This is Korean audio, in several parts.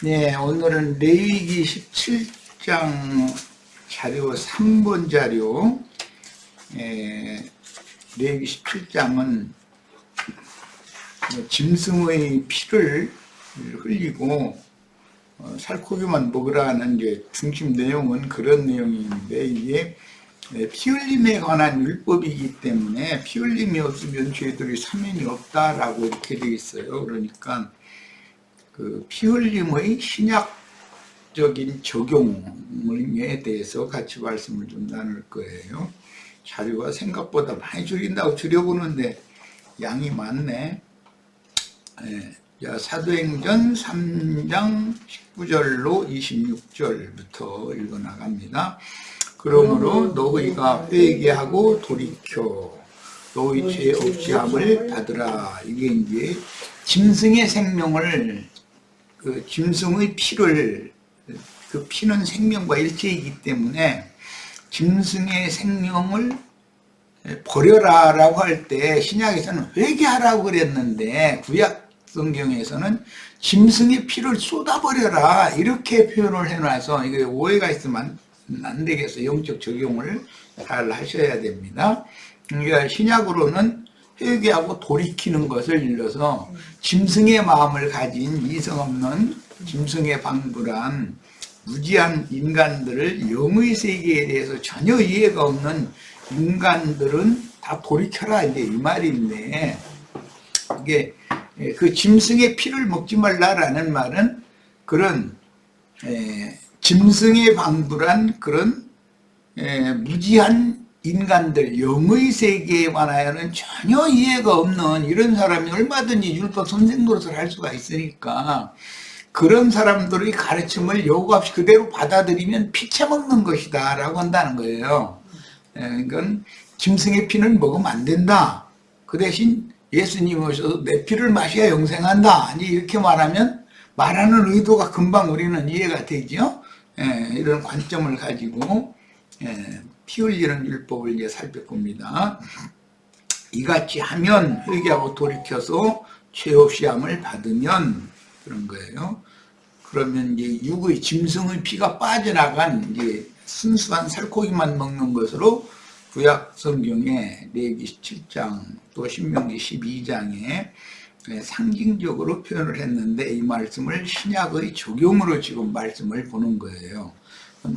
네, 오늘은 레위기 17장 자료 3번 자료. 레위기 17장은 짐승의 피를 흘리고 살코기만 먹으라는 이제 중심 내용은 그런 내용인데, 이게 피 흘림에 관한 율법이기 때문에 피 흘림이 없으면 죄들이 사면이 없다라고 이렇게 되어 있어요. 그러니까 그 피 흘림의 신약적인 적용에 대해서 같이 말씀을 좀 나눌 거예요. 자료가 생각보다 많이 줄인다고 줄여보는데 양이 많네. 자, 사도행전 3장 19절로 26절부터 읽어 나갑니다. 그러므로 너희가 회개하고 돌이켜 너희 죄 없이 함을 받으라. 이게 이제 짐승의 생명을, 그 짐승의 피를, 그 피는 생명과 일체이기 때문에 짐승의 생명을 버려라 라고 할 때 신약에서는 회개하라고 그랬는데 구약 성경에서는 짐승의 피를 쏟아버려라 이렇게 표현을 해놔서 이게 오해가 있으면 안 되겠어요. 영적 적용을 잘 하셔야 됩니다. 그러니까 신약으로는 회개하고 돌이키는 것을 일러서 짐승의 마음을 가진 이성 없는 짐승의 방불한 무지한 인간들을 영의 세계에 대해서 전혀 이해가 없는 인간들은 다 돌이켜라 이제 이 말인데, 이게 그 짐승의 피를 먹지 말라라는 말은 그런 짐승의 방불한 그런 무지한 인간들, 영의 세계에 관하여는 전혀 이해가 없는 이런 사람이 얼마든지 율법 선생 노릇을 할 수가 있으니까 그런 사람들의 가르침을 요구 없이 그대로 받아들이면 피쳐먹는 것이다 라고 한다는 거예요. 그러니까 짐승의 피는 먹으면 안 된다. 그 대신 예수님이 오셔서 내 피를 마셔야 영생한다. 이렇게 말하면 말하는 의도가 금방 우리는 이해가 되죠. 이런 관점을 가지고 피 흘리는 율법을 이제 살펴봅니다. 이같이 하면 회개하고 돌이켜서 죄 없이 함을 받으면 그런 거예요. 그러면 이제 육의 짐승의 피가 빠져나간 이제 순수한 살코기만 먹는 것으로 구약 성경에 레위기 17장 또 신명기 12장에 상징적으로 표현을 했는데, 이 말씀을 신약의 적용으로 지금 말씀을 보는 거예요.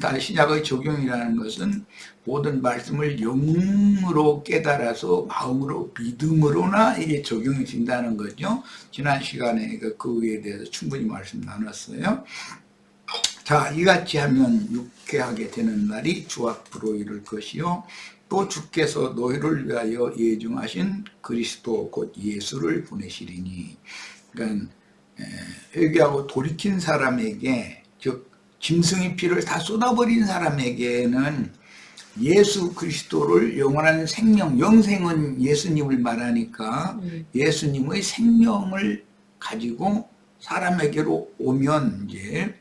다른 신약의 적용이라는 것은 모든 말씀을 영으로 깨달아서 마음으로 믿음으로나 이게 적용이 된다는 거죠. 지난 시간에 그 위에 대해서 충분히 말씀 나눴어요. 자, 이같이 하면 육회하게 되는 날이 주 앞으로 이를 것이요 또 주께서 너희를 위하여 예정하신 그리스도 곧 예수를 보내시리니. 그러니까 회개하고 돌이킨 사람에게, 즉 짐승의 피를 다 쏟아버린 사람에게는 예수 그리스도를, 영원한 생명, 영생은 예수님을 말하니까 예수님의 생명을 가지고 사람에게로 오면 이제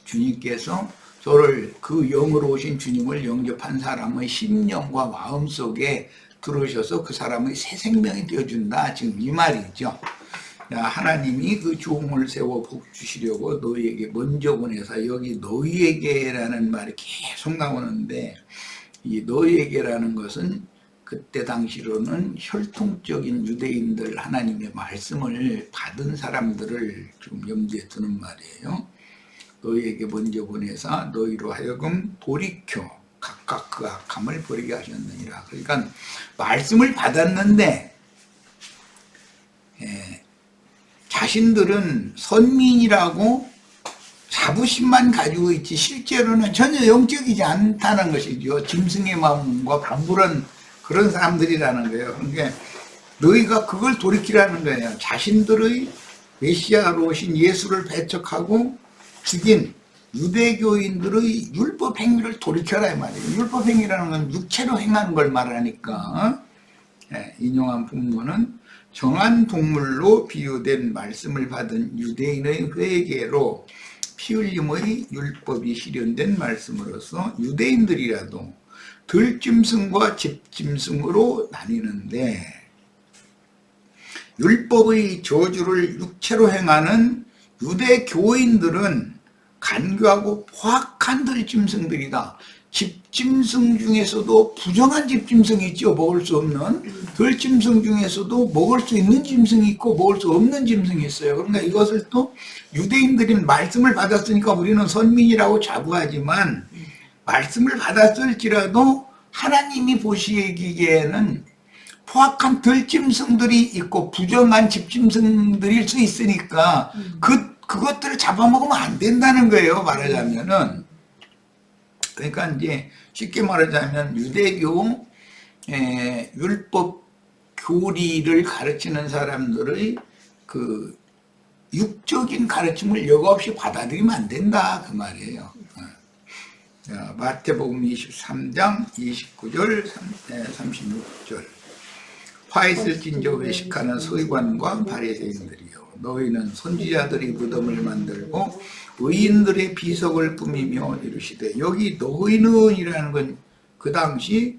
주님께서 저를, 그 영으로 오신 주님을 영접한 사람의 심령과 마음속에 들어오셔서 그 사람의 새 생명이 되어준다, 지금 이 말이죠. 하나님이 그 종을 세워 복 주시려고 너희에게 먼저 보내서, 여기 너희에게라는 말이 계속 나오는데, 이 너희에게라는 것은 그때 당시로는 혈통적인 유대인들, 하나님의 말씀을 받은 사람들을 좀 염두에 두는 말이에요. 너희에게 먼저 보내사 너희로 하여금 돌이켜 각각 그 악함을 버리게 하셨느니라. 그러니까 말씀을 받았는데 자신들은 선민이라고 자부심만 가지고 있지 실제로는 전혀 영적이지 않다는 것이죠. 짐승의 마음과 반불한 그런 사람들이라는 거예요. 그러니까 너희가 그걸 돌이키라는 거예요. 자신들의 메시아로 오신 예수를 배척하고 죽인 유대교인들의 율법 행위를 돌이켜라 이 말이에요. 율법 행위라는 건 육체로 행하는 걸 말하니까, 인용한 본문은 정한 동물로 비유된 말씀을 받은 유대인의 회개로 피 흘림의 율법이 실현된 말씀으로서 유대인들이라도 들짐승과 집짐승으로 나뉘는데, 율법의 저주를 육체로 행하는 유대 교인들은 간교하고 포악한 들짐승들이다. 집짐승 중에서도 부정한 집짐승이 있죠. 먹을 수 없는. 들짐승 중에서도 먹을 수 있는 짐승이 있고 먹을 수 없는 짐승이 있어요. 그러니까 이것을 또 유대인들이 말씀을 받았으니까 우리는 선민이라고 자부하지만 말씀을 받았을지라도 하나님이 보시기에는 포악한 들짐승들이 있고 부정한 집짐승들일 수 있으니까 그것들을 잡아먹으면 안 된다는 거예요. 말하자면은. 그러니까 이제 쉽게 말하자면 유대교 율법 교리를 가르치는 사람들의 그 육적인 가르침을 여과없이 받아들이면 안 된다 그 말이에요. 자, 마태복음 23장 29절 36절 화 있을 진저 외식하는 서기관과 바리새인들이여 너희는 선지자들이 무덤을 만들고 의인들의 비석을 꾸미며 이르시되 여기 너희는 이라는 건 그 당시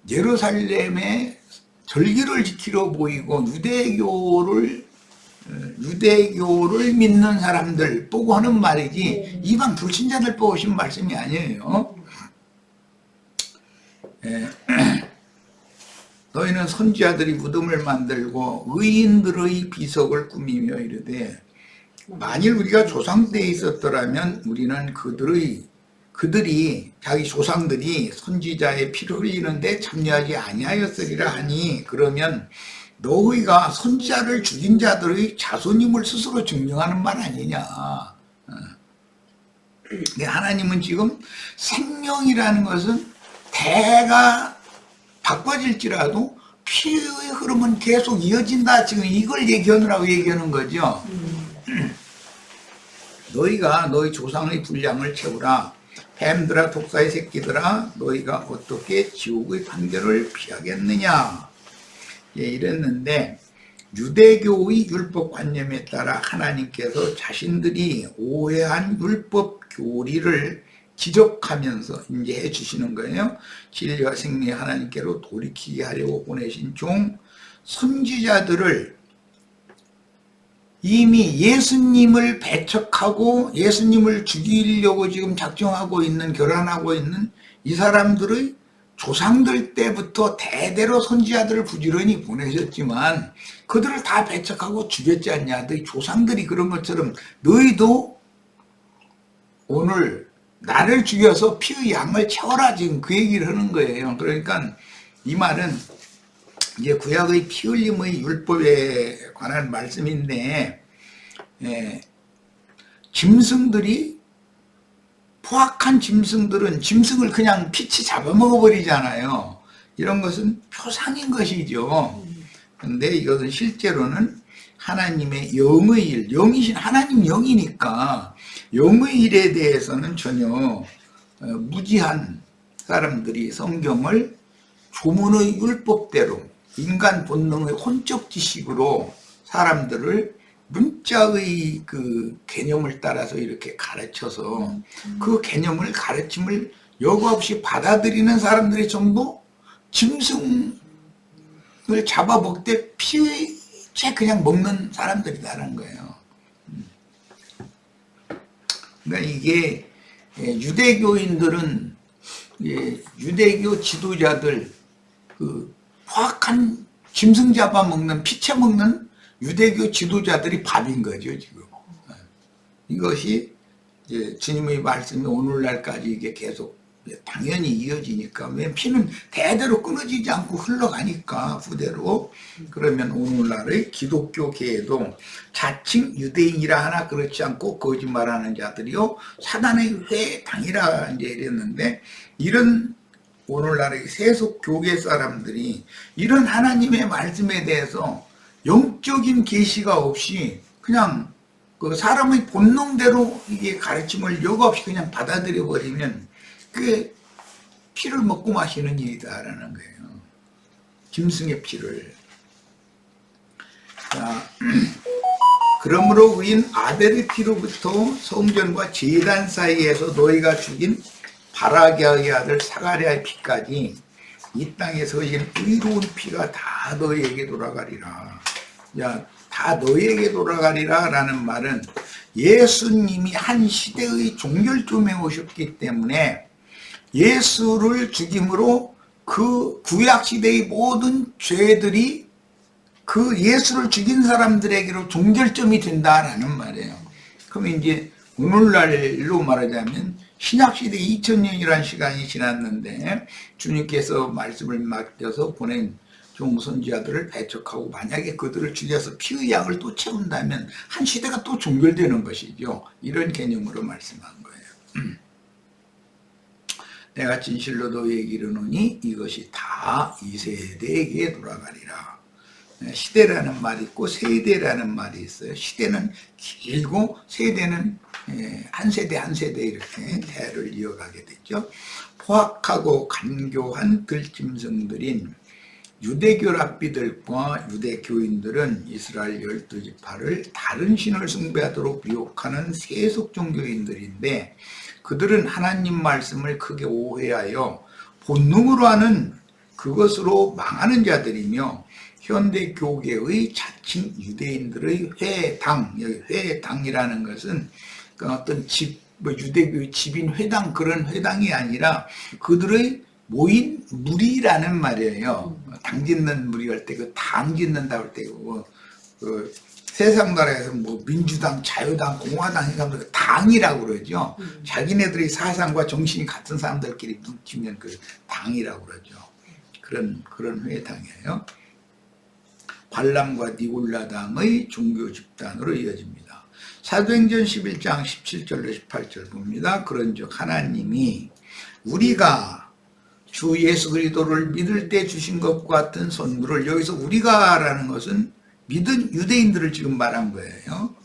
예루살렘의 절기를 지키러 모이고 유대교를 믿는 사람들 보고 하는 말이지 이방 불신자들 보고 하신 말씀이 아니에요. 너희는 선지자들이 무덤을 만들고 의인들의 비석을 꾸미며 이르되 만일 우리가 조상 때에 있었더라면 우리는 그들이 자기 조상들이 선지자의 피를 흘리는데 참여하지 아니하였으리라 하니 그러면 너희가 선지자를 죽인 자들의 자손임을 스스로 증명하는 말 아니냐. 하나님은 지금 생명이라는 것은 대가 바꿔질지라도 피의 흐름은 계속 이어진다. 지금 이걸 얘기하느라고 얘기하는 거죠. 너희가 너희 조상의 분량을 채우라. 뱀들아 독사의 새끼들아 너희가 어떻게 지옥의 판결을 피하겠느냐. 이랬는데 유대교의 율법관념에 따라 하나님께서 자신들이 오해한 율법 교리를 지적하면서 이제 해주시는 거예요. 진리와 생명의 하나님께로 돌이키게 하려고 보내신 종 선지자들을 이미 예수님을 배척하고 예수님을 죽이려고 지금 작정하고 있는 결혼하고 있는 이 사람들의 조상들 때부터 대대로 선지자들을 부지런히 보내셨지만 그들을 다 배척하고 죽였지 않냐. 너희 조상들이 그런 것처럼 너희도 오늘 나를 죽여서 피의 양을 채워라. 지금 그 얘기를 하는 거예요. 그러니까 이 말은 이제 구약의 피 흘림의 율법에 관한 말씀인데 짐승들이 포악한 짐승들은 짐승을 그냥 피치 잡아먹어 버리잖아요. 이런 것은 표상인 것이죠. 근데 이것은 실제로는 하나님의 영의 일, 영이신 하나님 영이니까 영의 일에 대해서는 전혀 무지한 사람들이 성경을 조문의 율법대로 인간 본능의 혼적 지식으로 사람들을 문자의 그 개념을 따라서 이렇게 가르쳐서 그 개념을 가르침을 여과 없이 받아들이는 사람들이 전부 짐승을 잡아먹되 피채 그냥 먹는 사람들이다라는 거예요. 그러니까 이게 유대교인들은 유대교 지도자들 그 포악한 짐승 잡아먹는 피채 먹는 유대교 지도자들이 밥인 거죠 지금. 이것이 이제 주님의 말씀이 오늘날까지 이게 계속 당연히 이어지니까 왜 피는 대대로 끊어지지 않고 흘러가니까 후대로. 그러면 오늘날의 기독교계에도 자칭 유대인이라 하나 그렇지 않고 거짓말하는 자들이요 사단의 회당이라 이제 이랬는데 이런 오늘날의 세속 교계 사람들이 이런 하나님의 말씀에 대해서 영적인 계시가 없이 그냥 그 사람의 본능대로 이게 가르침을 여과없이 그냥 받아들여 버리면 그게 피를 먹고 마시는 일이다라는 거예요. 짐승의 피를. 자, 그러므로 우린 아벨의 피로부터 성전과 제단 사이에서 너희가 죽인 바라게의 아들 사가랴의 피까지 이 땅에 서신 의로운 피가 다 너희에게 돌아가리라. 야, 다 너희에게 돌아가리라 라는 말은 예수님이 한 시대의 종결점에 오셨기 때문에 예수를 죽임으로 그 구약시대의 모든 죄들이 그 예수를 죽인 사람들에게로 종결점이 된다라는 말이에요. 그러면 이제 오늘날로 말하자면 신약시대 2000년이라는 시간이 지났는데 주님께서 말씀을 맡겨서 보낸 종선지자들을 배척하고 만약에 그들을 죽여서 피의 양을 또 채운다면 한 시대가 또 종결되는 것이죠. 이런 개념으로 말씀한 거예요. 내가 진실로 너희에게 이르노니 이것이 다 이 세대에게 돌아가리라. 시대라는 말이 있고 세대라는 말이 있어요. 시대는 길고 세대는 한 세대 한 세대 이렇게 대를 이어가게 되죠. 포악하고 간교한 들짐승들인 유대교 랍비들과 유대교인들은 이스라엘 12지파를 다른 신을 숭배하도록 미혹하는 세속 종교인들인데 그들은 하나님 말씀을 크게 오해하여 본능으로 하는 그것으로 망하는 자들이며 현대 교계의 자칭 유대인들의 회당, 여기 회당이라는 것은 그 어떤 유대교의 집인 회당 그런 회당이 아니라 그들의 모인 무리라는 말이에요. 당 짓는 무리 할 때 그 당 짓는다 할 때 그 세상 나라에서 뭐 민주당, 자유당, 공화당 해가지고 당이라고 그러죠. 자기네들의 사상과 정신이 같은 사람들끼리 뭉치면 그 당이라고 그러죠. 그런 회당이에요. 발람과 니골라당의 종교 집단으로 이어집니다. 사도행전 11장 17절로 18절 봅니다. 그런즉 하나님이 우리가 주 예수 그리스도를 믿을 때 주신 것과 같은 선물을, 여기서 우리가라는 것은 믿은 유대인들을 지금 말한 거예요.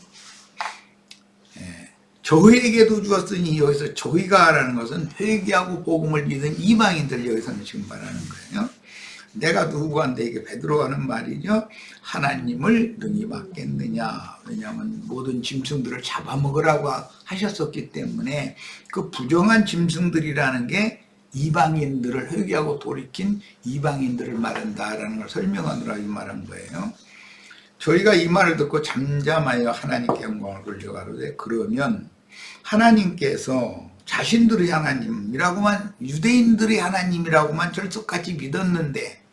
저희에게도 주었으니 여기서 저희가라는 것은 회개하고 복음을 믿은 이방인들 여기서는 지금 말하는 거예요. 내가 누구가 너에게 베드로가 하는 말이죠. 하나님을 능히 맡겠느냐. 왜냐하면 모든 짐승들을 잡아먹으라고 하셨었기 때문에 그 부정한 짐승들이라는 게 이방인들을 회개하고 돌이킨 이방인들을 말한다라는 걸 설명하느라 이 말한 거예요. 저희가 이 말을 듣고 잠잠하여 하나님께 영광을 돌려가로되 그러면 하나님께서 자신들의 하나님이라고만, 유대인들의 하나님이라고만 절석같이 믿었는데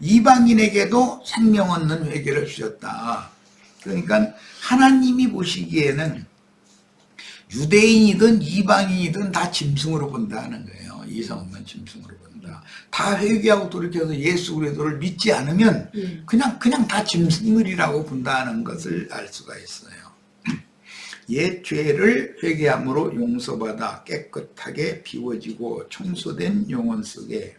이방인에게도 생명 얻는 회개를 주셨다. 그러니까 하나님이 보시기에는 유대인이든 이방인이든 다 짐승으로 본다는 거예요. 이성 없는 짐승으로 본다. 다 회개하고 돌이켜서 예수 그리스도를 믿지 않으면 그냥 다 짐승들이라고 본다는 것을 알 수가 있어요. 옛 죄를 회개함으로 용서받아 깨끗하게 비워지고 청소된 영혼 속에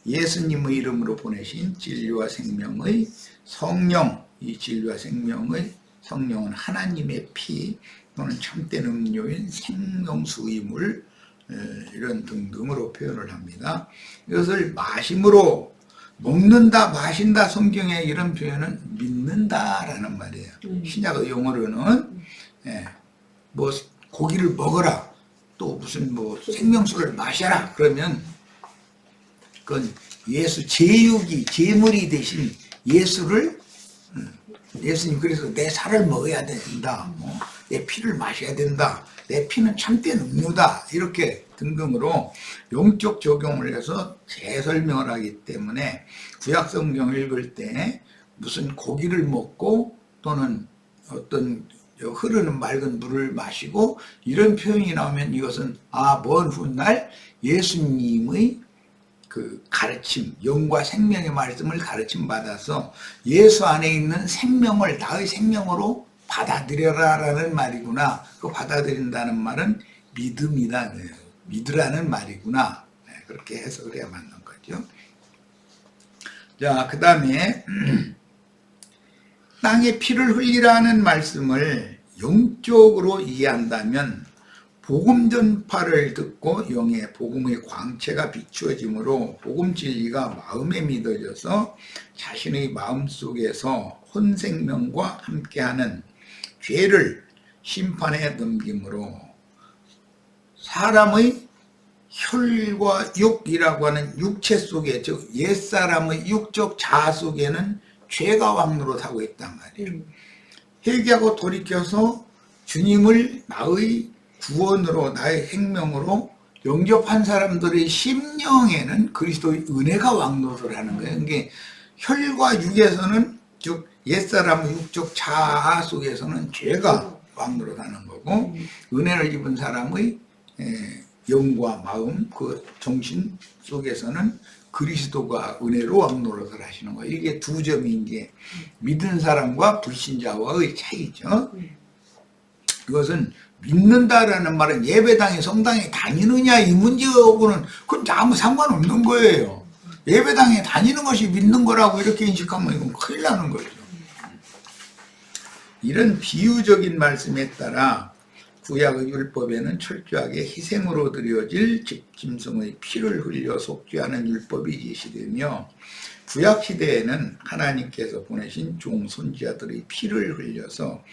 예수님의 이름으로 보내신 진리와 생명의 성령, 이 진리와 생명의 성령은 하나님의 피 또는 참된 음료인 생명수의 물, 이런 등등으로 표현을 합니다. 이것을 마심으로 먹는다, 마신다, 성경에 이런 표현은 믿는다라는 말이에요. 신약의 용어로는 뭐 고기를 먹어라, 또 무슨 뭐 생명수를 마셔라 그러면 그건 예수 제육이 제물이 되신 예수를, 예수님 그래서 내 살을 먹어야 된다, 내 피를 마셔야 된다, 내 피는 참된 음료다, 이렇게 등등으로 영적 적용을 해서 재설명을 하기 때문에 구약 성경 읽을 때 무슨 고기를 먹고 또는 어떤 흐르는 맑은 물을 마시고 이런 표현이 나오면 이것은 먼 훗날 예수님의 그 가르침, 영과 생명의 말씀을 가르침 받아서 예수 안에 있는 생명을 나의 생명으로 받아들여라라는 말이구나. 그 받아들인다는 말은 믿음이다, 믿으라는 말이구나. 그렇게 해석을 해야 맞는 거죠. 자, 그 다음에 땅에 피를 흘리라는 말씀을 영적으로 이해한다면 복음 전파를 듣고 영의 복음의 광채가 비추어지므로 복음 진리가 마음에 믿어져서 자신의 마음속에서 혼생명과 함께하는 죄를 심판에 넘김으로 사람의 혈과 육이라고 하는 육체 속에, 즉 옛사람의 육적 자아 속에는 죄가 왕노릇하고 있단 말이에요. 회개하고 돌이켜서 주님을 나의 구원으로 나의 생명으로 영접한 사람들의 심령에는 그리스도의 은혜가 왕노를 하는 거예요. 이게 혈과 육에서는 즉 옛사람의 육적 자아 속에서는 죄가 왕노릇하는 거고 은혜를 입은 사람의 영과 마음 그 정신 속에서는 그리스도가 은혜로 왕노릇을 하시는 거예요. 이게 두 점이 이제 믿은 사람과 불신자와의 차이죠. 이것은 믿는다라는 말은 예배당에 성당에 다니느냐 이 문제하고는 그건 아무 상관없는 거예요. 예배당에 다니는 것이 믿는 거라고 이렇게 인식하면 이건 큰일 나는 거죠. 이런 비유적인 말씀에 따라 구약의 율법에는 철저하게 희생으로 드려질 짐승의 피를 흘려 속죄하는 율법이 제시되며 구약 시대에는 하나님께서 보내신 종 선지자들의 피를 흘려서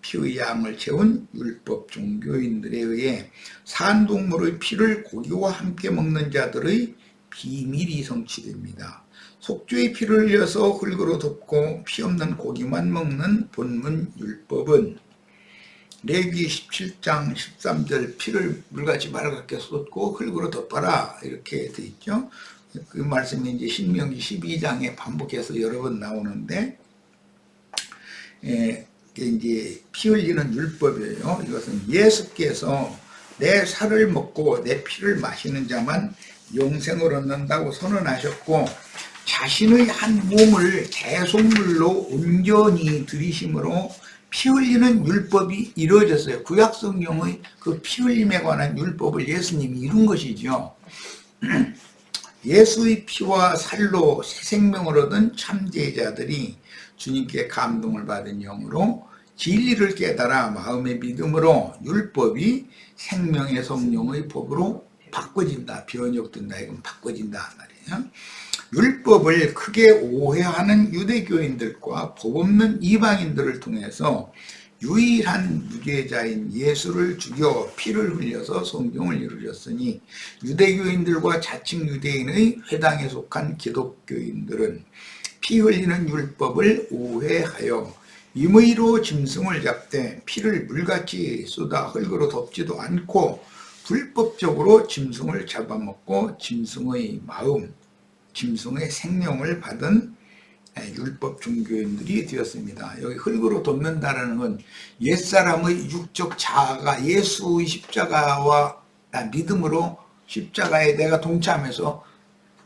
피의 양을 채운 율법 종교인들에 의해 산동물의 피를 고기와 함께 먹는 자들의 비밀이 성취됩니다. 속죄의 피를 흘려서 흙으로 덮고 피 없는 고기만 먹는 본문 율법은 레위기 17장 13절 피를 물같이 맑게 쏟고 흙으로 덮어라 이렇게 돼 있죠. 그 말씀이 이제 신명기 12장에 반복해서 여러 번 나오는데 이제 피 흘리는 율법이에요. 이것은 예수께서 내 살을 먹고 내 피를 마시는 자만 영생을 얻는다고 선언하셨고 자신의 한 몸을 대속물로 온전히 드리심으로 피 흘리는 율법이 이루어졌어요. 구약 성경의 그 피 흘림에 관한 율법을 예수님이 이룬 것이죠. 예수의 피와 살로 새 생명을 얻은 참제자들이 주님께 감동을 받은 영으로 진리를 깨달아 마음의 믿음으로 율법이 생명의 성령의 법으로 바꿔진다. 변혁된다. 이건 바꿔진다 말이에요. 율법을 크게 오해하는 유대교인들과 법 없는 이방인들을 통해서 유일한 무죄자인 예수를 죽여 피를 흘려서 성경을 이루셨으니 유대교인들과 자칭 유대인의 회당에 속한 기독교인들은 피 흘리는 율법을 오해하여 임의로 짐승을 잡되 피를 물같이 쏟아 흙으로 덮지도 않고 불법적으로 짐승을 잡아먹고 짐승의 마음, 짐승의 생명을 받은 율법 종교인들이 되었습니다. 여기 흙으로 덮는다라는 건 옛사람의 육적 자아가 예수의 십자가와 믿음으로 십자가에 내가 동참해서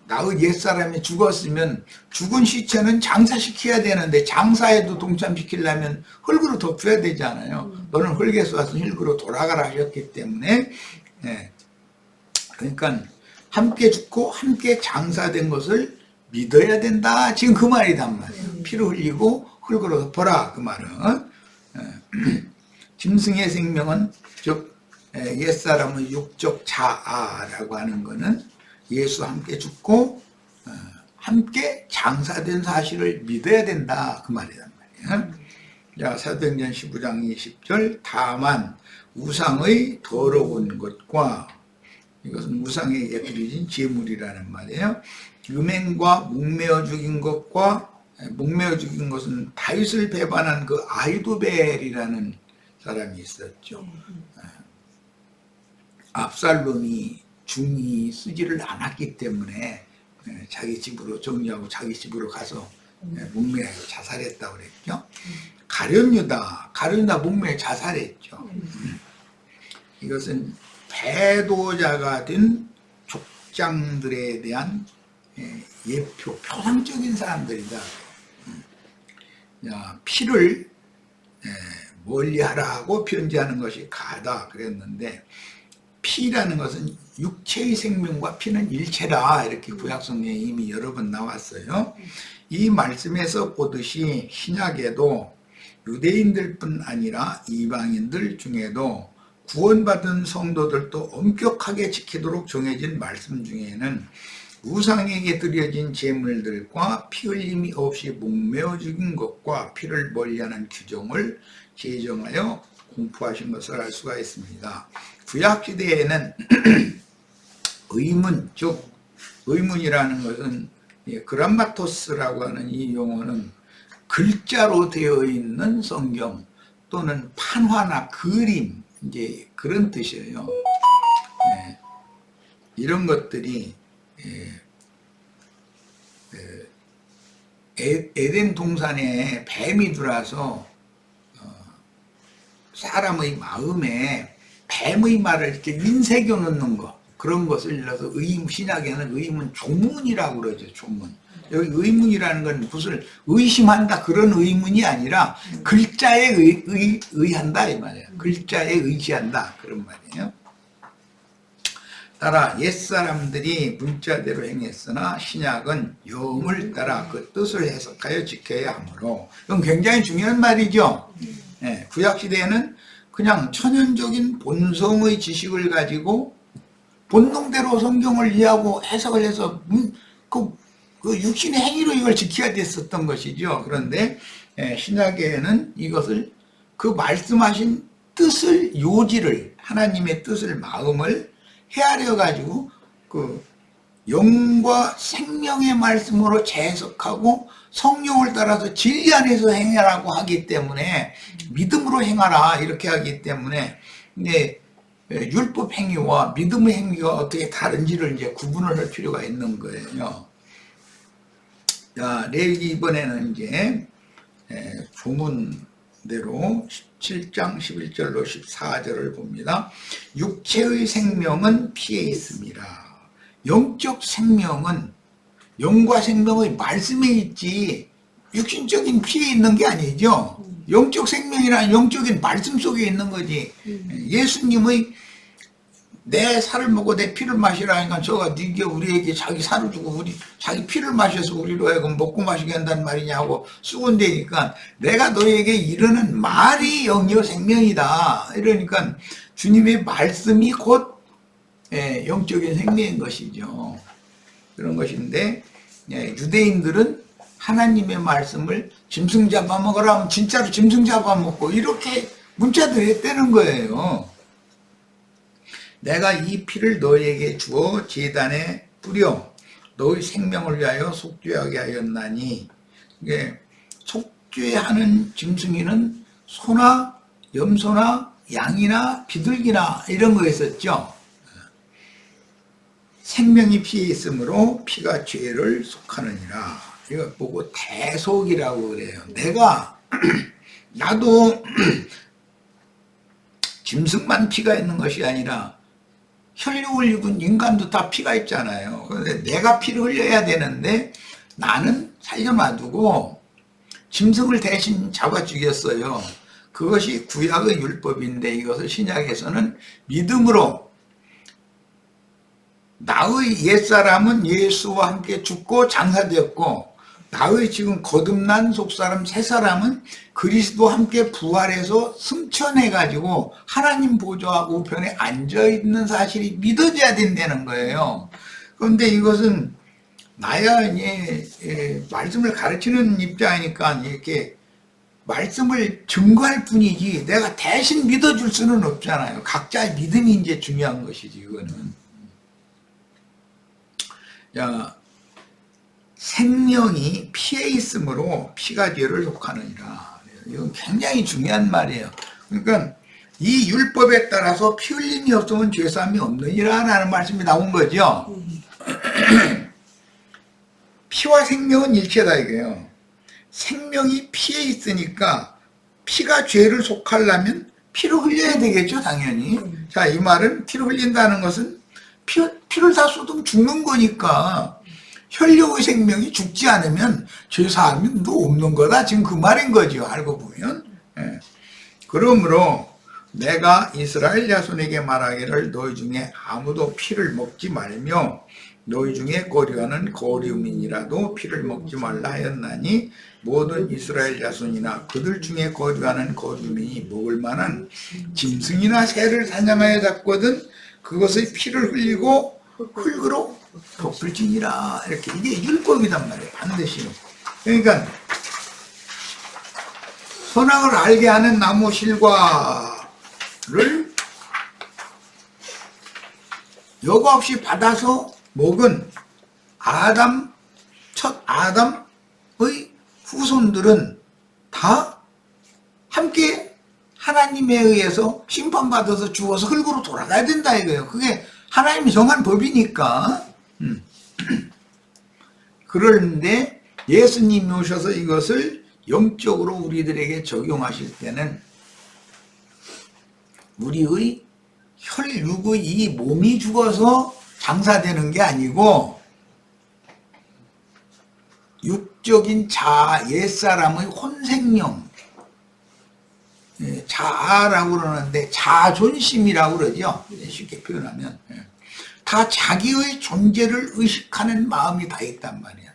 나의 옛사람이 죽었으면 죽은 시체는 장사시켜야 되는데 장사에도 동참시키려면 흙으로 덮어야 되잖아요. 너는 흙에서 와서 흙으로 돌아가라 하셨기 때문에 그러니까 함께 죽고 함께 장사된 것을 믿어야 된다. 지금 그 말이단 말이에요. 피를 흘리고 흙으로 덮어라. 그 말은 짐승의 생명은 즉 옛사람의 육적 자아라고 하는 것은 예수와 함께 죽고 함께 장사된 사실을 믿어야 된다. 그 말이란 말이에요. 자, 사도행전 15장 20절 다만 우상의 더러운 것과 이것은 우상에 예드려진 제물이라는 말이에요. 음행과 목매어 죽인 것과 목매어 죽인 것은 다윗을 배반한 그 아히도벨이라는 사람이 있었죠. 압살롬이 중이 쓰지를 않았기 때문에 자기 집으로 정리하고 자기 집으로 가서 목매어 자살했다고 그랬죠. 가룟유다 목매어 자살했죠. 이것은 배도자가 된 족장들에 대한 예표, 표상적인 사람들이다. 피를 멀리하라고 편지하는 것이 가다 그랬는데 피라는 것은 육체의 생명과 피는 일체다. 이렇게 구약성경에 이미 여러 번 나왔어요. 이 말씀에서 보듯이 신약에도 유대인들뿐 아니라 이방인들 중에도 구원받은 성도들도 엄격하게 지키도록 정해진 말씀 중에는 우상에게 드려진 제물들과 피 흘림이 없이 목매어 죽인 것과 피를 멀리하는 규정을 제정하여 공포하신 것을 알 수가 있습니다. 구약시대에는 의문, 즉 의문이라는 것은 그람마토스라고 하는 이 용어는 글자로 되어 있는 성경, 또는 판화나 그림, 이제 그런 뜻이에요. 이런 것들이 에덴 동산에 뱀이 들어와서 사람의 마음에 뱀의 말을 이렇게 인새겨 놓는 거, 그런 것을 일러서 신약에는 의문 조문이라고 그러죠. 조문. 여기 의문이라는 건 무슨 의심한다 그런 의문이 아니라 글자에 의한다 이 말이에요. 글자에 의지한다 그런 말이에요. 따라 옛사람들이 문자대로 행했으나 신약은 영을 따라 그 뜻을 해석하여 지켜야 하므로, 이건 굉장히 중요한 말이죠. 구약시대에는 그냥 천연적인 본성의 지식을 가지고 본능대로 성경을 이해하고 해석을 해서 그 육신의 행위로 이걸 지켜야 됐었던 것이죠. 그런데 신약에는 이것을 그 말씀하신 뜻을, 요지를, 하나님의 뜻을, 마음을 헤아려 가지고 그 영과 생명의 말씀으로 재해석하고 성령을 따라서 진리 안에서 행하라고 하기 때문에, 믿음으로 행하라 이렇게 하기 때문에 이제 율법 행위와 믿음의 행위가 어떻게 다른지를 이제 구분을 할 필요가 있는 거예요. 자, 레위기 이번에는 이제 조문대로 17장 11절로 14절을 봅니다. 육체의 생명은 피에 있습니다. 영적 생명은 영과 생명의 말씀에 있지 육신적인 피에 있는 게 아니죠. 영적 생명이란 영적인 말씀 속에 있는 거지. 예수님의 내 살을 먹고 내 피를 마시라니까 저가 네게 우리에게 자기 살을 주고 우리 자기 피를 마셔서 우리로 하여금 먹고 마시게 한다는 말이냐고 수군대니까, 내가 너에게 이르는 말이 영이요 생명이다. 이러니까 주님의 말씀이 곧 영적인 생명인 것이죠. 그런 것인데 유대인들은 하나님의 말씀을 짐승 잡아먹으라 하면 진짜로 짐승 잡아먹고 이렇게 문자도 했다는 거예요. 내가 이 피를 너희에게 주어 제단에 뿌려 너희 생명을 위하여 속죄하게 하였나니, 이게 속죄하는 짐승이는 소나 염소나 양이나 비둘기나 이런 거였었죠. 생명이 피에 있으므로 피가 죄를 속하느니라. 이거 보고 대속이라고 그래요. 나도 짐승만 피가 있는 것이 아니라 혈육을 입은 인간도 다 피가 있잖아요. 그런데 내가 피를 흘려야 되는데 나는 살려놔두고 짐승을 대신 잡아 죽였어요. 그것이 구약의 율법인데, 이것을 신약에서는 믿음으로 나의 옛사람은 예수와 함께 죽고 장사되었고, 나의 지금 거듭난 속사람 새사람은 그리스도와 함께 부활해서 승천해가지고 하나님 보좌 우편에 앉아있는 사실이 믿어져야 된다는 거예요. 그런데 이것은 나야 이제 말씀을 가르치는 입장이니까 이렇게 말씀을 증거할 뿐이지 내가 대신 믿어줄 수는 없잖아요. 각자의 믿음이 이제 중요한 것이지, 이거는. 자, 생명이 피에 있으므로 피가 죄를 속하느니라. 이건 굉장히 중요한 말이에요. 그러니까 이 율법에 따라서 피 흘림이 없으면 죄사함이 없느니라는 말씀이 나온 거죠. 피와 생명은 일체다 이거예요. 생명이 피에 있으니까 피가 죄를 속하려면 피를 흘려야 되겠죠, 당연히. 자, 이 말은 피를 흘린다는 것은 피를 다 쏟으면 죽는 거니까 혈육의 생명이 죽지 않으면 죄사함이 또 없는 거다, 지금 그 말인 거죠, 알고 보면. 그러므로 내가 이스라엘 자손에게 말하기를 너희 중에 아무도 피를 먹지 말며 너희 중에 거류하는 거류민이라도 피를 먹지 말라 하였나니, 모든 이스라엘 자손이나 그들 중에 거류하는 거류민이 먹을 만한 짐승이나 새를 사냥하여 잡거든 그것의 피를 흘리고 흙으로 덮을지니라. 이렇게, 이게 율법이단 말이에요, 반드시. 그러니까 선악을 알게 하는 나무 실과를 여과 없이 받아서 먹은 첫 아담의 후손들은 다 함께 하나님에 의해서 심판받아서 죽어서 흙으로 돌아가야 된다 이거예요. 그게 하나님이 정한 법이니까. 그런데 예수님이 오셔서 이것을 영적으로 우리들에게 적용하실 때는 우리의 혈육의 이 몸이 죽어서 장사되는 게 아니고 육적인 자아, 옛사람의 혼생령, 자아라고 그러는데 자존심이라고 그러죠. 쉽게 표현하면 다 자기의 존재를 의식하는 마음이 다 있단 말이야.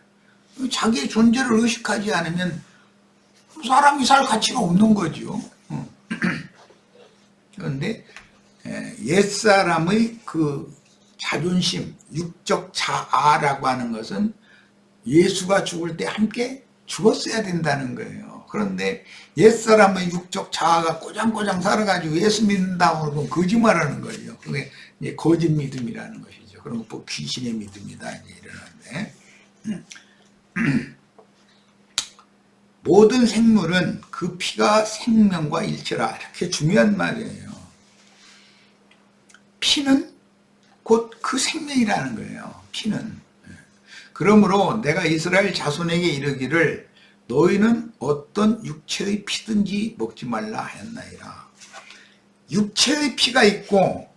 자기의 존재를 의식하지 않으면 사람이 살 가치가 없는 거죠. 그런데 옛사람의 그 자존심, 육적 자아라고 하는 것은 예수가 죽을 때 함께 죽었어야 된다는 거예요. 그런데 옛사람의 육적 자아가 꼬장꼬장 살아가지고 예수 믿는다고 그러면 거짓말하는 거예요. 그게 이제 거짓 믿음이라는 것이죠. 그런 거 귀신의 믿음이다 이제 이러는데 모든 생물은 그 피가 생명과 일체라 이렇게 중요한 말이에요. 피는 곧 그 생명이라는 거예요. 피는. 그러므로 내가 이스라엘 자손에게 이르기를 너희는 어떤 육체의 피든지 먹지 말라 하였나이다. 육체의 피가 있고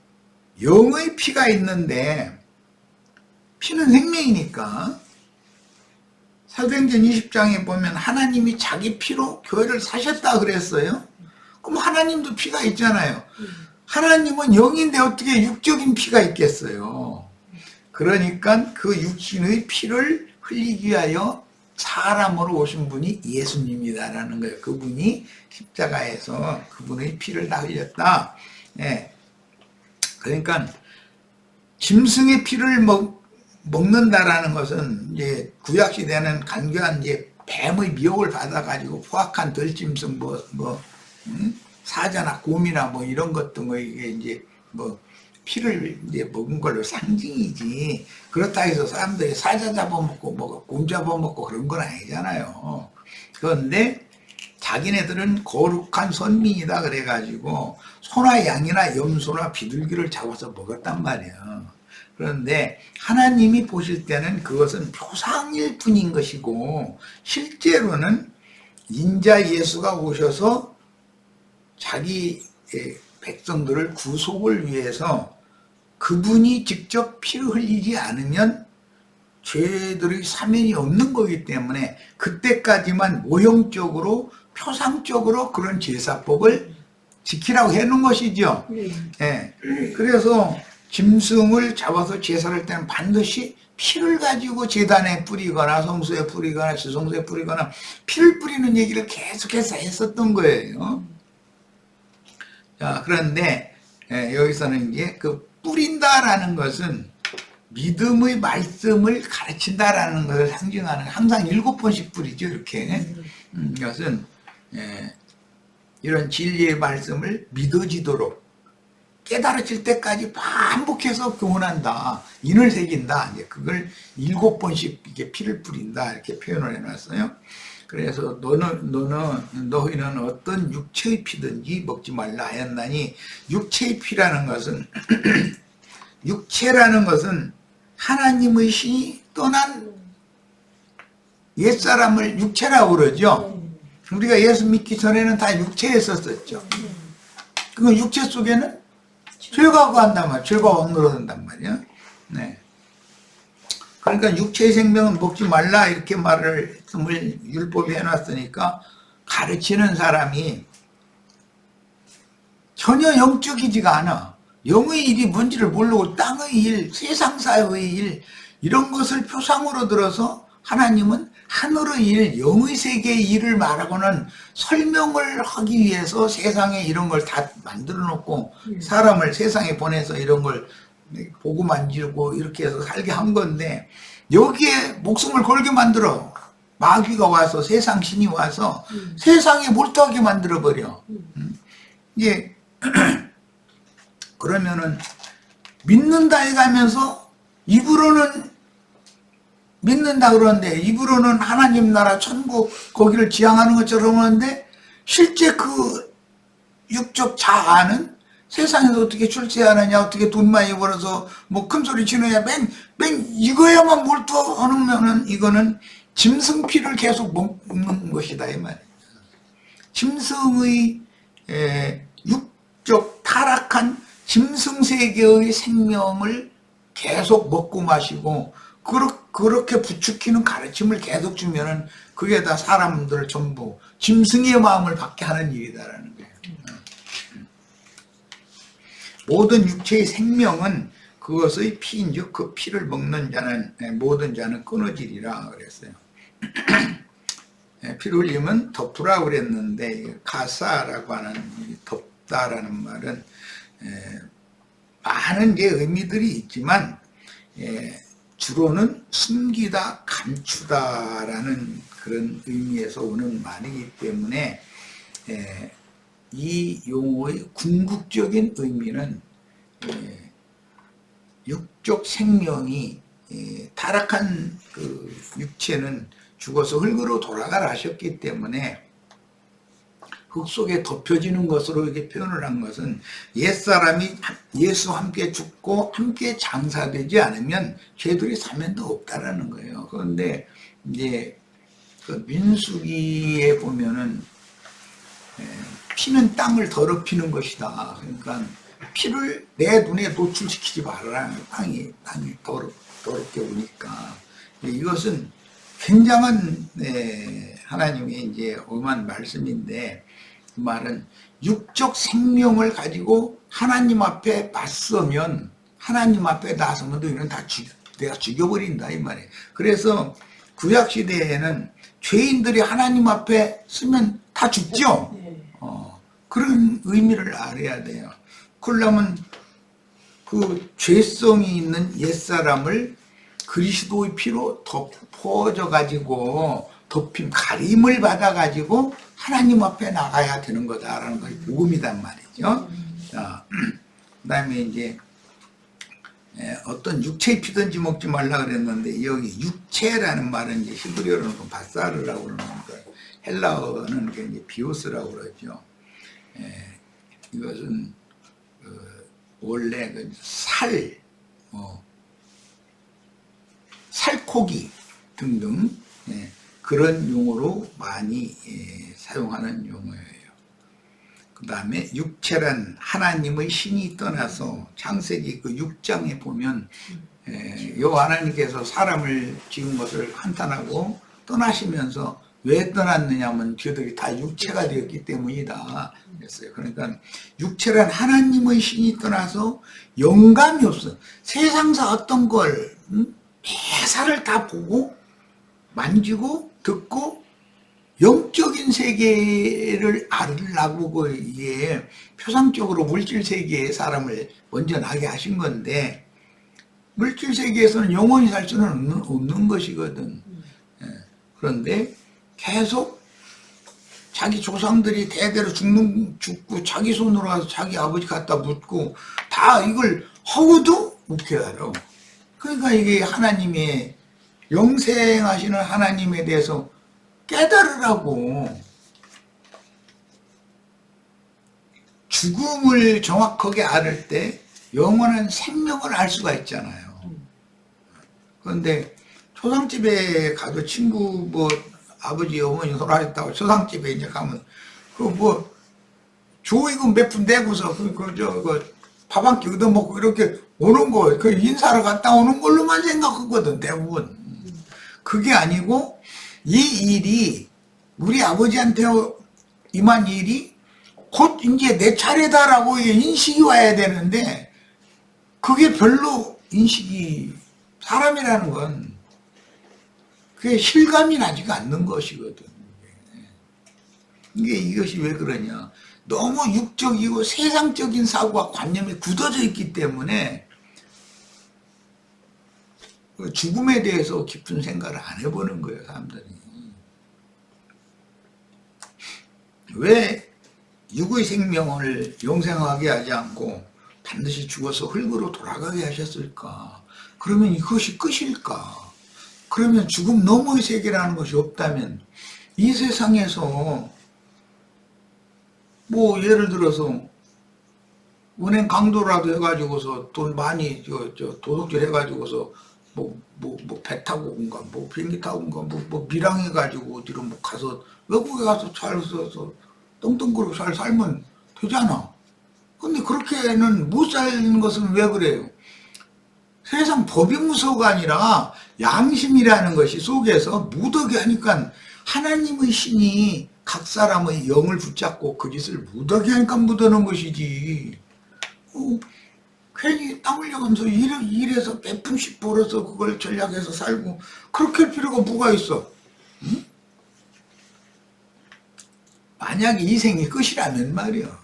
영의 피가 있는데 피는 생명이니까 사도행전 20장에 보면 하나님이 자기 피로 교회를 사셨다 그랬어요. 그럼 하나님도 피가 있잖아요. 하나님은 영인데 어떻게 육적인 피가 있겠어요. 그러니까 그 육신의 피를 흘리기 위하여 사람으로 오신 분이 예수님이다라는 거예요. 그분이 십자가에서 그분의 피를 다 흘렸다. 네. 그러니까 짐승의 피를 먹는다라는 것은 이제 구약 시대는 간교한 이제 뱀의 미혹을 받아가지고 포악한 들짐승 사자나 곰이나 뭐 이런 것 등의 이제 뭐 피를 이제 먹은 걸로 상징이지. 그렇다 해서 사람들이 사자 잡아먹고 뭐 곰 잡아먹고 그런 건 아니잖아요. 그런데 자기네들은 거룩한 선민이다 그래가지고 소나 양이나 염소나 비둘기를 잡아서 먹었단 말이에요. 그런데 하나님이 보실 때는 그것은 표상일 뿐인 것이고 실제로는 인자 예수가 오셔서 자기 백성들을 구속을 위해서 그분이 직접 피를 흘리지 않으면 죄들의 사면이 없는 거기 때문에 그때까지만 모형적으로 표상적으로 그런 제사법을 지키라고 해놓은 것이죠. 예. 그래서 짐승을 잡아서 제사를 할 때는 반드시 피를 가지고 제단에 뿌리거나 성소에 뿌리거나 지성소에 뿌리거나 피를 뿌리는 얘기를 계속해서 했었던 거예요. 자, 그런데 여기서는 이제 그 뿌린다라는 것은 믿음의 말씀을 가르친다라는 것을 상징하는, 항상 7번씩 뿌리죠, 이렇게. 이것은 이런 진리의 말씀을 믿어지도록 깨달아질 때까지 반복해서 교훈한다, 인을 새긴다. 이제 그걸 7번씩 이렇게 피를 뿌린다 이렇게 표현을 해놨어요. 그래서 너희는 어떤 육체의 피든지 먹지 말라 하였나니, 육체의 피라는 것은 육체라는 것은 하나님의 신이 떠난 옛사람을 육체라고 그러죠. 우리가 예수 믿기 전에는 다 육체에 썼었죠. 그 육체 속에는 죄가 거한단 말이야. 죄가 왕노릇한단 말이야. 네. 그러니까 육체의 생명은 먹지 말라 이렇게 말을 율법에 해놨으니까 가르치는 사람이 전혀 영적이지가 않아. 영의 일이 뭔지를 모르고 땅의 일, 세상사의 일 이런 것을 표상으로 들어서 하나님은 하늘의 일, 영의 세계의 일을 말하고는 설명을 하기 위해서 세상에 이런 걸 다 만들어 놓고 사람을 세상에 보내서 이런 걸 보고 만지고 이렇게 해서 살게 한 건데, 여기에 목숨을 걸게 만들어. 마귀가 와서, 세상 신이 와서 세상에 몰두하게 만들어 버려. 이게 그러면은 믿는다 해가면서 입으로는 믿는다 그러는데, 입으로는 하나님 나라 천국 거기를 지향하는 것처럼 하는데 실제 그 육적 자아는 세상에서 어떻게 출세하느냐, 어떻게 돈 많이 벌어서 뭐 큰소리 치느냐, 맨 이거에만 몰두하면은 이거는 짐승피를 계속 먹는 것이다 이 말이에요. 짐승의 육적 타락한 짐승세계의 생명을 계속 먹고 마시고 그렇게 부추기는 가르침을 계속 주면은 그게 다 사람들을 전부 짐승의 마음을 받게 하는 일이다라는 거예요. 모든 육체의 생명은 그것의 피인즉 그 피를 먹는 자는 모든 자는 끊어지리라 그랬어요. 피를 흘리면 덮으라 그랬는데 가사라고 하는 덮다라는 말은 많은 게 의미들이 있지만 주로는 숨기다 감추다라는 그런 의미에서 오는 말이기 때문에 이 용어의 궁극적인 의미는 육적 생명이 타락한 그 육체는 죽어서 흙으로 돌아가라 하셨기 때문에 흙 속에 덮여지는 것으로 이렇게 표현을 한 것은 옛사람이 예수와 함께 죽고 함께 장사되지 않으면 죄들이 사면도 없다라는 거예요. 그런데 이제 그 민수기에 보면은 피는 땅을 더럽히는 것이다. 그러니까 피를 내 눈에 노출시키지 말아라. 땅이 더럽게 오니까 이것은 굉장한 하나님의 이제 엄한 말씀인데 그 말은 육적 생명을 가지고 하나님 앞에 맞서면 하나님 앞에 나서면 너희는 다 내가 죽여버린다 이 말이에요. 그래서 구약 시대에는 죄인들이 하나님 앞에 서면 다 죽죠. 그런 의미를 알아야 돼요. 그러려면 그 죄성이 있는 옛사람을 그리스도의 피로 덮어져 가지고 덮임 가림을 받아 가지고 하나님 앞에 나가야 되는 거다라는 것이 복음이단 말이죠. 자, 그다음에 이제 어떤 육체의 피든지 먹지 말라 그랬는데 여기 육체라는 말은 이제 히브리어로는 바사르라고 그러는 거예요. 헬라어는 이제 비오스라고 그러죠. 이것은 원래 그 살코기 등등 그런 용어로 많이 사용하는 용어예요. 그 다음에 육체란 하나님의 신이 떠나서 창세기 그 6장에 보면 여호와 하나님께서 사람을 지은 것을 한탄하고 떠나시면서 왜 떠났느냐면 저들이 다 육체가 되었기 때문이다 그랬어요. 그러니까 육체란 하나님의 신이 떠나서 영감이 없어. 세상사 어떤 걸 대사를 다 보고 만지고 듣고 영적인 세계를 알으려고 이게 표상적으로 물질 세계에 사람을 먼저 나게 하신 건데 물질 세계에서는 영원히 살 수는 없는 것이거든. 그런데 계속 자기 조상들이 대대로 죽고 자기 손으로 가서 자기 아버지 갖다 묻고 다 이걸 허구도 묻게 하려. 그러니까 이게 하나님의 영생하시는 하나님에 대해서 깨달으라고 죽음을 정확하게 알을 때 영원한 생명을 알 수가 있잖아요. 그런데 초상집에 가도 친구 뭐 아버지 어머니 돌아가셨다고 초상집에 이제 가면 그 뭐 조이금 몇 푼 내고서 밥 한 끼 얻어먹고 이렇게 오는 거 그 인사를 갔다 오는 걸로만 생각하거든 대부분. 그게 아니고 이 일이 우리 아버지한테 임한 일이 곧 이제 내 차례다라고 인식이 와야 되는데 그게 별로 인식이 사람이라는 건 그게 실감이 나지가 않는 것이거든. 이것이 왜 그러냐. 너무 육적이고 세상적인 사고와 관념이 굳어져 있기 때문에 죽음에 대해서 깊은 생각을 안 해보는 거예요, 사람들이. 왜 육의 생명을 영생하게 하지 않고 반드시 죽어서 흙으로 돌아가게 하셨을까? 그러면 이것이 끝일까? 그러면 죽음 너머의 세계라는 것이 없다면 이 세상에서 뭐 예를 들어서 은행 강도라도 해가지고서 돈 많이 도둑질 해가지고서 배 타고 온가 뭐 비행기 타고 온가 뭐 밀항해가지고 어디로 뭐 가서 외국에 가서 잘 써서 떵떵거리고 잘 살면 되잖아. 근데 그렇게는 못 사는 것은 왜 그래요? 세상 법이 무서워가 아니라 양심이라는 것이 속에서 무더기 하니까 하나님의 신이 각 사람의 영을 붙잡고 그 짓을 무더기 하니까 묻어놓은 것이지. 괜히 땀 흘려가면서 일해서 몇 푼씩 벌어서 그걸 전략해서 살고 그렇게 할 필요가 뭐가 있어? 응? 만약에 이 생이 끝이라면 말이야.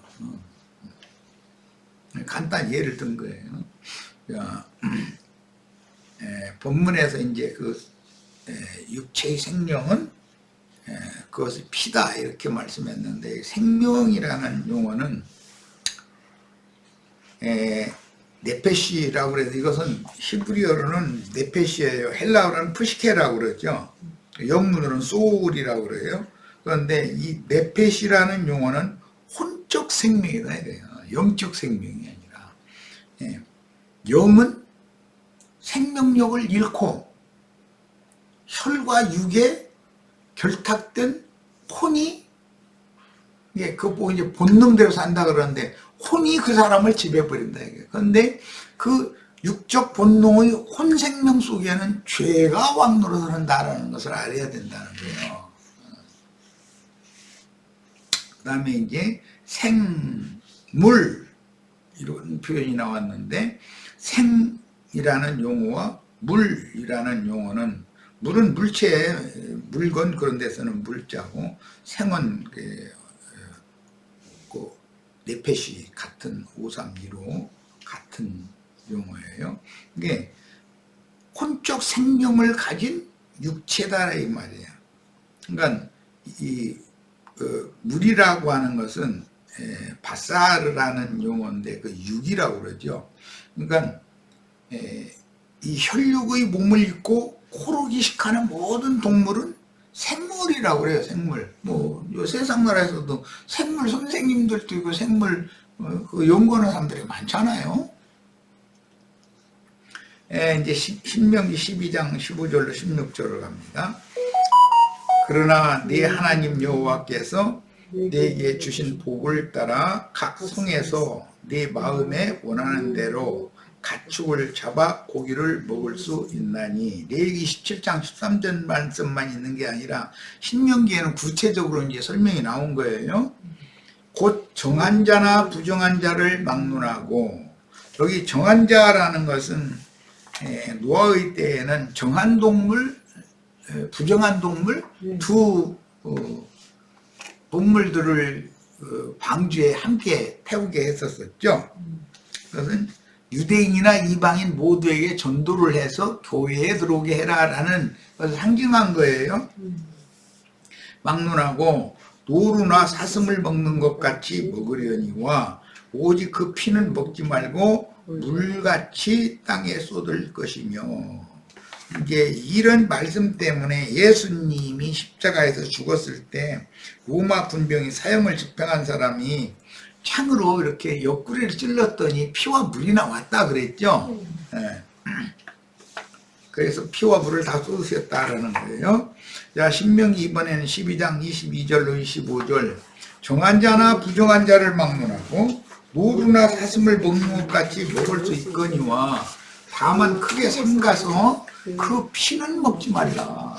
간단히 예를 든 거예요. 자, 본문에서 이제 그 육체의 생명은 그것을 피다 이렇게 말씀했는데 생명이라는 용어는 네페시라고 그래서 이것은 히브리어로는 네페시예요. 헬라어로는 푸시케라고 그러죠. 영문으로는 소울이라고 그래요. 그런데 이 네페시라는 용어는 혼적 생명이다 이래요. 영적 생명이 아니라. 영은 생명력을 잃고 혈과 육에 결탁된 혼이 그거 보고 이제 본능대로 산다 그러는데 혼이 그 사람을 지배해버린다. 그런데 그 육적 본능의 혼 생명 속에는 죄가 왕노릇한다라는 것을 알아야 된다는 거예요. 그 다음에 이제 생물 이런 표현이 나왔는데 생이라는 용어와 물이라는 용어는 물은 물체, 물건 그런 데서는 물자고 생은 네페시 같은 532로 같은 용어예요. 이게 혼적 생명을 가진 육체다 이 말이에요. 그러니까 이 물이라고 하는 것은 바사르라는 용어인데 그 육이라고 그러죠. 그러니까 이 혈육의 몸을 입고 코르기식하는 모든 동물은 생물이라고 그래요. 생물. 뭐 세상 나라에서도 생물 선생님들도 있고 생물 그 연구하는 사람들이 많잖아요. 이제 신명기 12장 15절로 16절로 갑니다. 그러나 네 하나님 여호와께서 네게 주신 복을 따라 각 성에서 네 마음에 원하는 대로 가축을 잡아 고기를 먹을 수 있나니. 레위기 17장 13절 말씀만 있는 게 아니라 신명기에는 구체적으로 이제 설명이 나온 거예요. 곧 정한 자나 부정한 자를 막론하고, 여기 정한 자라는 것은 노아의 때에는 정한 동물, 부정한 동물 두 동물들을 방주에 함께 태우게 했었었죠. 그것은 유대인이나 이방인 모두에게 전도를 해서 교회에 들어오게 해라라는 것을 상징한 거예요. 막론하고 노루나 사슴을 먹는 것 같이 먹으려니와 오직 그 피는 먹지 말고 물같이 땅에 쏟을 것이며. 이제 이런 말씀 때문에 예수님이 십자가에서 죽었을 때 로마 군병이 사형을 집행한 사람이 창으로 이렇게 옆구리를 찔렀더니 피와 물이 나왔다 그랬죠. 그래서 피와 물을 다 쏟으셨다라는 거예요. 자, 신명기 이번에는 12장 22절로 25절. 정한 자나 부정한 자를 막론하고 노루나 사슴을 먹는 것 같이 먹을 수 있거니와 다만 크게 삼가서 그 피는 먹지 말라.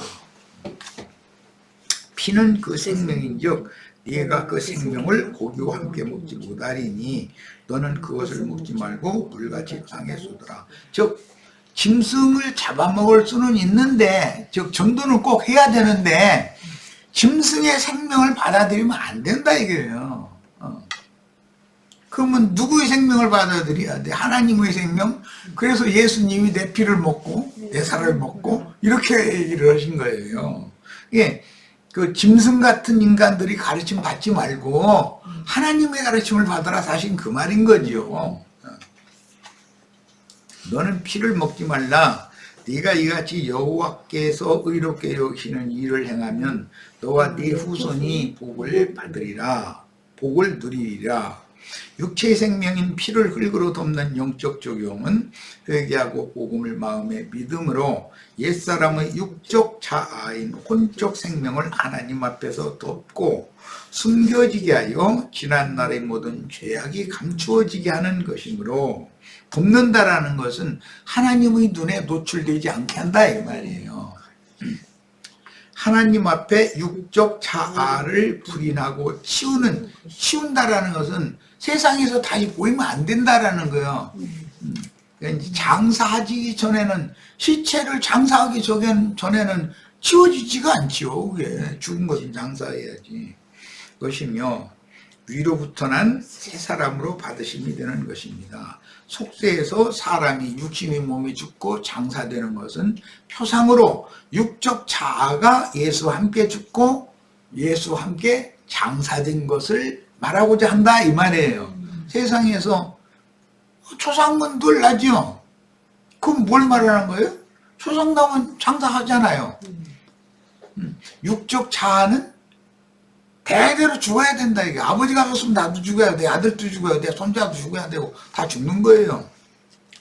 피는 그 생명인즉 네가 그 생명을 고기와 함께 먹지 못하리니 너는 그것을 먹지 말고 물같이 땅에 쏟으라. 즉 짐승을 잡아먹을 수는 있는데, 즉 전도는 꼭 해야 되는데 짐승의 생명을 받아들이면 안 된다 이거예요. 그러면 누구의 생명을 받아들여야 돼? 하나님의 생명? 그래서 예수님이 내 피를 먹고 내 살을 먹고 이렇게 얘기를 하신 거예요. 예. 그 짐승 같은 인간들이 가르침 받지 말고 하나님의 가르침을 받아라, 사실 그 말인 거죠. 너는 피를 먹지 말라. 네가 이같이 여호와께서 의롭게 여기시는 일을 행하면 너와 네 후손이 복을 받으리라. 복을 누리리라. 육체의 생명인 피를 흙으로 덮는 영적 적용은 회개하고 복음을 마음에 믿음으로 옛사람의 육적 자아인 혼적 생명을 하나님 앞에서 덮고 숨겨지게 하여 지난날의 모든 죄악이 감추어지게 하는 것이므로, 덮는다라는 것은 하나님의 눈에 노출되지 않게 한다 이 말이에요. 하나님 앞에 육적 자아를 부인하고 치운다라는 것은 세상에서 다시 보이면 안 된다라는 거예요. 그러니까 장사하기 전에는, 시체를 장사하기 전에는 치워지지가 않죠. 그게 죽은 것은 장사해야지. 것이며 위로부터 난 새 사람으로 받으심이 되는 것입니다. 속세에서 사람이 육신의 몸이 죽고 장사되는 것은 표상으로 육적 자아가 예수와 함께 죽고 예수와 함께 장사된 것을 말하고자 한다 이 말이에요. 세상에서 초상권 놀라죠. 그럼 뭘 말하는 거예요? 초상나면 장사하잖아요. 육적 자아는 대대로 죽어야 된다. 이게 아버지가 없으면 나도 죽어야 돼, 아들도 죽어야 돼, 손자도 죽어야 되고 다 죽는 거예요.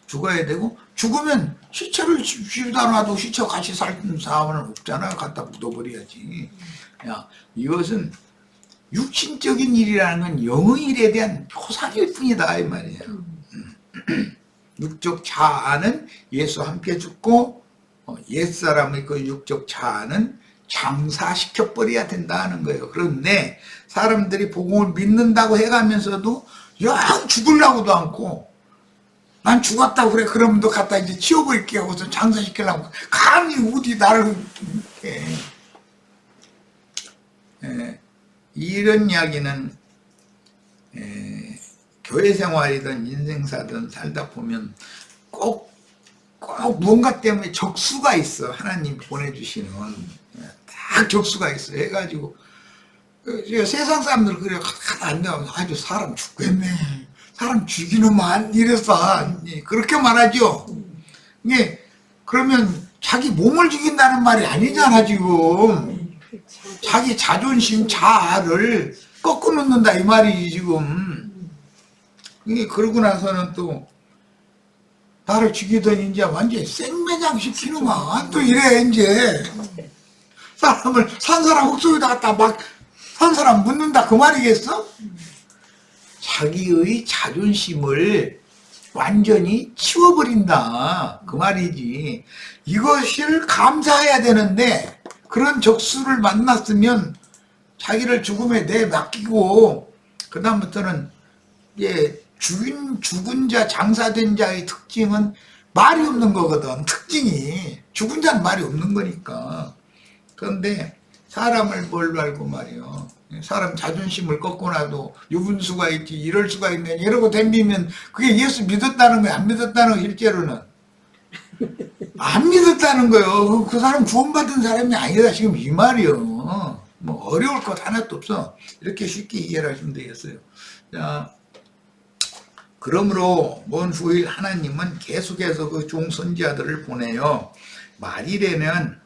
죽어야 되고, 죽으면 시체를 집에다 놔도 시체와 같이 살는 사람은 없잖아요. 갖다 묻어버려야지. 야, 이것은 육신적인 일이라는 건 영의 일에 대한 표상일 뿐이다 이 말이에요. 육적 자아는 예수와 함께 죽고 옛사람의 그 육적 자아는 장사시켜버려야 된다는 거예요. 그런데 사람들이 복음을 믿는다고 해가면서도 영 죽으려고도 않고, 난 죽었다고 그래, 그러면 너 갖다 이제 치워버릴게 하고서 장사시키려고 감히 어디 나를 이런 이야기는 교회 생활이든 인생사든 살다 보면 꼭 무언가 때문에 적수가 있어. 하나님 보내주시는 딱 적수가 있어. 해가지고 세상 사람들 그래 안 되면 아주 사람 죽겠네, 사람 죽이는만 이래서 그렇게 말하죠. 이게 그러면 자기 몸을 죽인다는 말이 아니잖아 지금. 자기 자존심 자아를 꺾어 놓는다 이 말이지 지금. 이게 그러고 나서는 또 나를 죽이더니 이제 완전히 생매장 시키는만 또 이래. 이제 사람을 산 사람 흙속에다 갖다 막 산 사람 묻는다 그 말이겠어? 자기의 자존심을 완전히 치워버린다 그 말이지. 이것을 감사해야 되는데, 그런 적수를 만났으면 자기를 죽음에 내맡기고 그 다음부터는 이제 죽은 자, 장사된 자의 특징은 말이 없는 거거든. 특징이 죽은 자는 말이 없는 거니까. 그런데 사람을 뭘로 알고 말이요, 사람 자존심을 꺾고 나도 유분수가 있지 이럴 수가 있네 이러고 덤비면 그게 예수 믿었다는 거야, 안 믿었다는 거? 실제로는 안 믿었다는 거예요. 그 사람 구원받은 사람이 아니다 지금 이 말이요. 뭐 어려울 것 하나도 없어. 이렇게 쉽게 이해를 하시면 되겠어요. 자, 그러므로 먼 후일 하나님은 계속해서 그 종선지자들을 보내요. 말일에는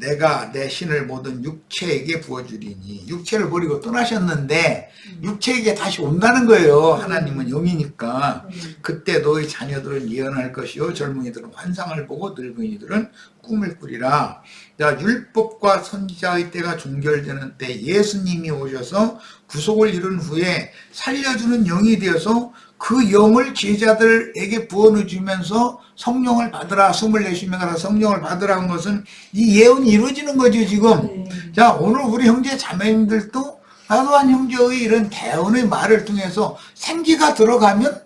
내가 내 신을 모든 육체에게 부어주리니, 육체를 버리고 떠나셨는데 육체에게 다시 온다는 거예요. 하나님은 영이니까. 그때 너희 자녀들은 예언할 것이요 젊은이들은 환상을 보고 늙은이들은 꿈을 꾸리라. 자, 율법과 선지자의 때가 종결되는 때 예수님이 오셔서 구속을 이룬 후에 살려주는 영이 되어서 그 영을 제자들에게 부어주면서 성령을 받으라, 24명이 가서 성령을 받으라 한 것은 이 예언이 이루어지는 거죠 지금. 자, 오늘 우리 형제 자매님들도 사도한 형제의 이런 대언의 말을 통해서 생기가 들어가면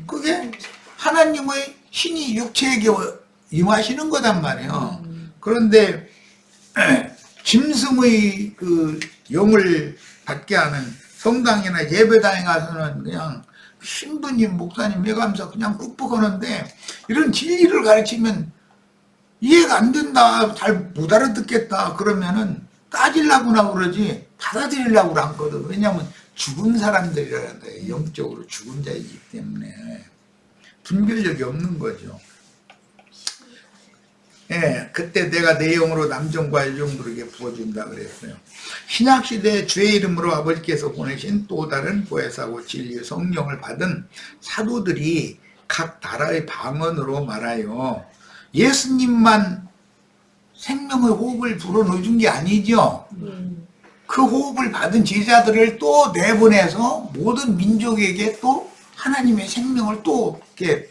그게 하나님의 신이 육체에게 임하시는 거단 말이에요. 그런데 짐승의 그 영을 받게 하는 성당이나 예배당에 가서는 그냥 신부님, 목사님 해가면서 그냥 꾹꾹하는데, 이런 진리를 가르치면 이해가 안 된다, 잘 못 알아듣겠다 그러면은 따지려고나 그러지 받아들이려고 않거든. 왜냐하면 죽은 사람들이라는데 영적으로 죽은 자이기 때문에 분별력이 없는 거죠. 예, 그때 내가 내 영으로 남정과 여종들에게 부어준다 그랬어요. 신약시대에 주의 이름으로 아버지께서 보내신 또 다른 보혜사고 진리의 성령을 받은 사도들이 각 나라의 방언으로 말하여 예수님만 생명의 호흡을 불어넣어준 게 아니죠. 그 호흡을 받은 제자들을 또 내보내서 모든 민족에게 또 하나님의 생명을 또 이렇게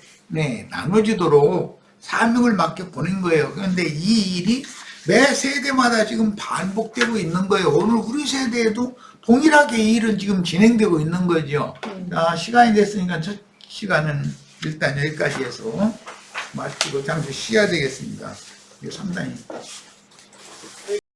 나눠주도록 사명을 맡겨 보낸 거예요. 그런데 이 일이 매 세대마다 지금 반복되고 있는 거예요. 오늘 우리 세대에도 동일하게 이 일은 지금 진행되고 있는 거죠. 자, 시간이 됐으니까 첫 시간은 일단 여기까지 해서 마치고 잠시 쉬어야 되겠습니다. 이거 상당히